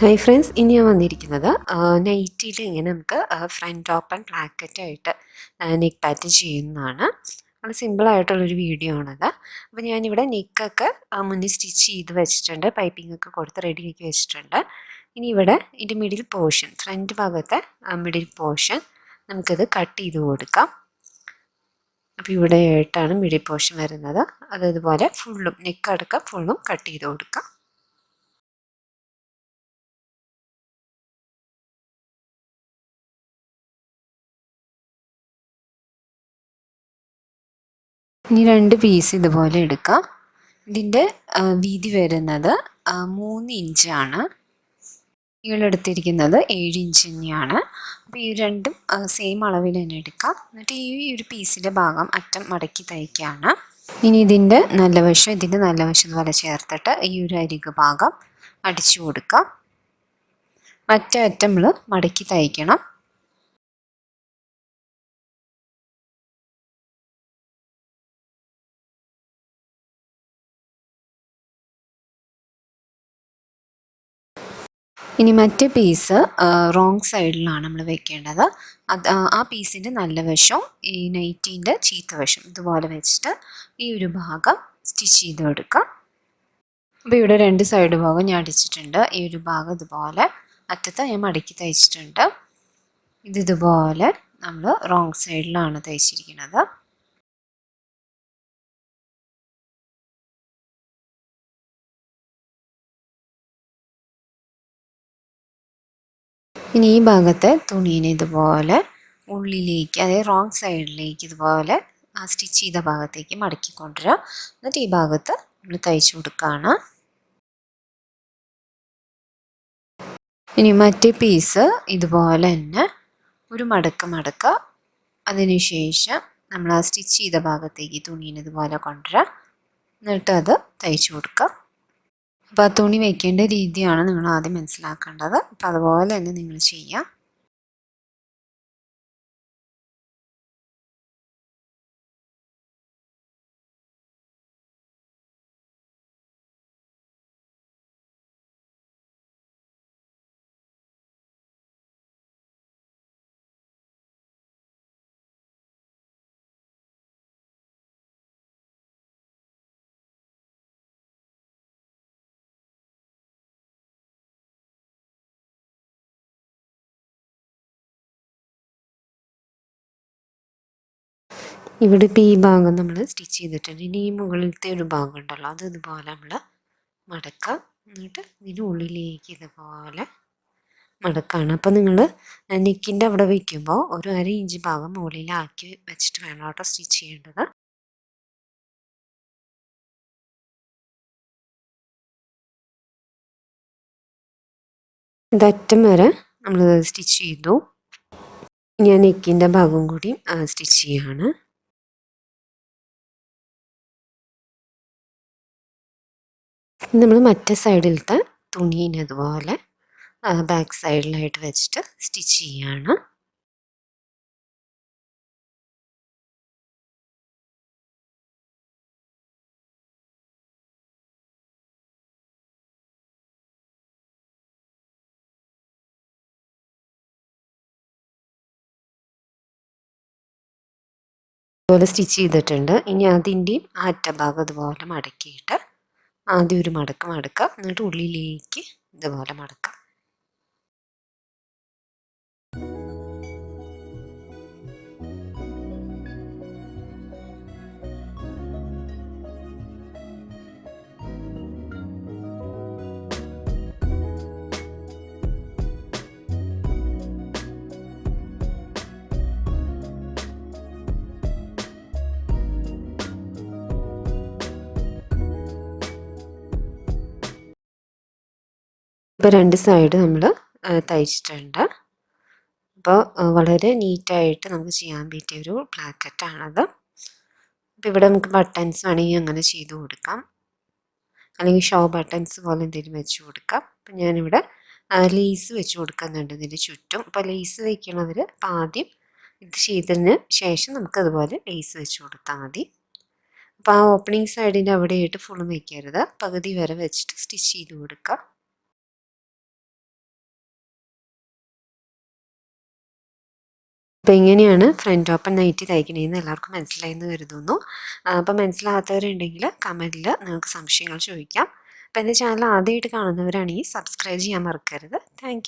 Hi friends, ഇനി ഞാൻ വന്നിരിക്കുന്നത് നൈറ്റിയിൽ ഇങ്ങനെ നമുക്ക് ഫ്രണ്ട് ഓപ്പൺ പ്ലാക്കറ്റായിട്ട് നെക്ക് പാറ്റ് ചെയ്യുന്നതാണ്. അത് സിമ്പിളായിട്ടുള്ളൊരു വീഡിയോ ആണത്. അപ്പോൾ ഞാനിവിടെ നെക്കൊക്കെ മുന്നിൽ സ്റ്റിച്ച് ചെയ്ത് വെച്ചിട്ടുണ്ട്, പൈപ്പിംഗ് ഒക്കെ കൊടുത്ത് റെഡിയാക്കി വെച്ചിട്ടുണ്ട്. ഇനി ഇവിടെ ഇതിൻ്റെ മിഡിൽ പോർഷൻ, ഫ്രണ്ട് ഭാഗത്തെ മിഡിൽ പോർഷൻ നമുക്കത് കട്ട് ചെയ്ത് കൊടുക്കാം. അപ്പോൾ ഇവിടെ ആയിട്ടാണ് മിഡിൽ പോർഷൻ വരുന്നത്. അതുപോലെ ഫുള്ളും നെക്ക് അടക്കം ഫുള്ളും കട്ട് ചെയ്ത് കൊടുക്കാം. ഇനി 2 പീസ് ഇതുപോലെ എടുക്കാം. ഇതിൻ്റെ വീതി വരുന്നത് 3 ഇഞ്ചാണ്. നീളെടുത്തിരിക്കുന്നത് 7 ഇഞ്ച് തന്നെയാണ്. അപ്പോൾ ഈ രണ്ടും സെയിം അളവിൽ തന്നെ എടുക്കാം. എന്നിട്ട് ഈ ഒരു പീസിൻ്റെ ഭാഗം അറ്റം മടക്കി തയ്ക്കുകയാണ്. ഇനി ഇതിൻ്റെ നല്ല വശം ഇതുപോലെ ചേർത്തിട്ട് ഈ ഒരു അരികു ഭാഗം അടിച്ചു കൊടുക്കാം. മറ്റേ അറ്റം നമ്മൾ മടക്കി തയ്ക്കണം. ഇനി മറ്റേ പീസ് റോങ് സൈഡിലാണ് നമ്മൾ വെക്കേണ്ടത്. ആ പീസിൻ്റെ നല്ല വശം ഈ നൈറ്റീൻ്റെ ചീത്ത വശം ഇതുപോലെ വെച്ചിട്ട് ഈ ഒരു ഭാഗം സ്റ്റിച്ച് ചെയ്ത് കൊടുക്കാം. അപ്പോൾ ഇവിടെ 2 സൈഡ് ഭാഗം ഞാൻ അടിച്ചിട്ടുണ്ട്. ഈ ഒരു ഭാഗം ഇതുപോലെ അറ്റത്ത് ഞാൻ മടക്കി തയ്ച്ചിട്ടുണ്ട്. ഇതുപോലെ നമ്മൾ റോങ് സൈഡിലാണ് തയ്ച്ചിരിക്കുന്നത്. ഇനി ഈ ഭാഗത്തെ തുണീനെ ഇതുപോലെ ഉള്ളിലേക്ക്, അതായത് റോങ് സൈഡിലേക്ക് ഇതുപോലെ സ്റ്റിച്ച് ചെയ്ത ഭാഗത്തേക്ക് മടക്കി കൊണ്ടുവരാം. എന്നിട്ട് ഈ ഭാഗത്ത് നമ്മൾ തയ്ച്ചു കൊടുക്കുകയാണ്. ഇനി മറ്റേ പീസ് ഇതുപോലെ തന്നെ ഒരു മടക്കുക. അതിനുശേഷം നമ്മൾ ആ സ്റ്റിച്ച് ചെയ്ത ഭാഗത്തേക്ക് തുണീനെ ഇതുപോലെ കൊണ്ടുവരാം. എന്നിട്ട് അത് തയ്ച്ചു കൊടുക്കുക. അപ്പോൾ ആ തുണി വയ്ക്കേണ്ട രീതിയാണ് നിങ്ങൾ ആദ്യം മനസ്സിലാക്കേണ്ടത്. അപ്പോൾ അതുപോലെ തന്നെ നിങ്ങൾ ചെയ്യുക. ഇവിടെ ഇപ്പോൾ ഈ ഭാഗം നമ്മൾ സ്റ്റിച്ച് ചെയ്തിട്ടുണ്ട്. ഇനി ഈ മുകളിലത്തെ ഒരു ഭാഗം ഉണ്ടല്ലോ, അത് ഇതുപോലെ നമ്മൾ മടക്കുക. എന്നിട്ട് ഇതിൻ്റെ ഉള്ളിലേക്ക് ഇതുപോലെ മടക്കാണ്. അപ്പോൾ നിങ്ങൾ നെക്കിൻ്റെ അവിടെ വയ്ക്കുമ്പോൾ ഒരു 1/2 ഇഞ്ച് ഭാഗം മുകളിലാക്കി വെച്ചിട്ട് വേണം കേട്ടോ സ്റ്റിച്ച് ചെയ്യേണ്ടത്. ഇതറ്റം വരെ നമ്മൾ സ്റ്റിച്ച് ചെയ്തു. ഞാൻ നെക്കിൻ്റെ ഭാഗം കൂടി സ്റ്റിച്ച് ചെയ്യുകയാണ്. നമ്മൾ മറ്റേ സൈഡിലത്തെ തുണീനെ അതുപോലെ ബാക്ക് സൈഡിലായിട്ട് വെച്ചിട്ട് സ്റ്റിച്ച് ചെയ്യുകയാണ്. അതുപോലെ സ്റ്റിച്ച് ചെയ്തിട്ടുണ്ട്. ഇനി അതിൻ്റെയും അറ്റഭാഗം ഇതുപോലെ മടക്കിയിട്ട് ആദ്യം ഒരു മടക്കുക. എന്നിട്ട് ഉള്ളിലേക്ക് ഇതുപോലെ മടക്കുക. ഇപ്പോൾ 2 സൈഡ് നമ്മൾ തയ്ച്ചിട്ടുണ്ട്. അപ്പോൾ വളരെ നീറ്റായിട്ട് നമുക്ക് ചെയ്യാൻ പറ്റിയ ഒരു പ്ലാക്കറ്റാണത്. അപ്പോൾ ഇവിടെ നമുക്ക് ബട്ടൺസ് വേണമെങ്കിൽ അങ്ങനെ ചെയ്ത് കൊടുക്കാം, അല്ലെങ്കിൽ ഷോ ബട്ടൺസ് പോലെ എന്തെങ്കിലും വെച്ച് കൊടുക്കാം. അപ്പം ഞാനിവിടെ ലേസ് വെച്ച് കൊടുക്കുന്നുണ്ട് ഇതിൻ്റെ ചുറ്റും. അപ്പോൾ ലേസ് വയ്ക്കണവർ അപ്പം ആദ്യം ഇത് ചെയ്തതിന് ശേഷം നമുക്കതുപോലെ ലേസ് വെച്ച് കൊടുത്താൽ മതി. അപ്പോൾ ആ ഓപ്പണിംഗ് സൈഡിൻ്റെ അവിടെയായിട്ട് ഫുള്ളും വയ്ക്കരുത്, പകുതി വരെ വെച്ചിട്ട് സ്റ്റിച്ച് ചെയ്ത് കൊടുക്കുക. അപ്പോൾ ഇങ്ങനെയാണ് ഫ്രണ്ട് ഓപ്പൺ നൈറ്റി തയ്ക്കണേന്ന് എല്ലാവർക്കും മനസ്സിലായെന്ന് കരുതുന്നു. അപ്പോൾ മനസ്സിലാകാത്തവരുണ്ടെങ്കിൽ കമൻറ്റിൽ നിങ്ങൾക്ക് സംശയങ്ങൾ ചോദിക്കാം. അപ്പോൾ എൻ്റെ ചാനൽ ആദ്യമായിട്ട് കാണുന്നവരാണെങ്കിൽ സബ്സ്ക്രൈബ് ചെയ്യാൻ മറക്കരുത്. താങ്ക്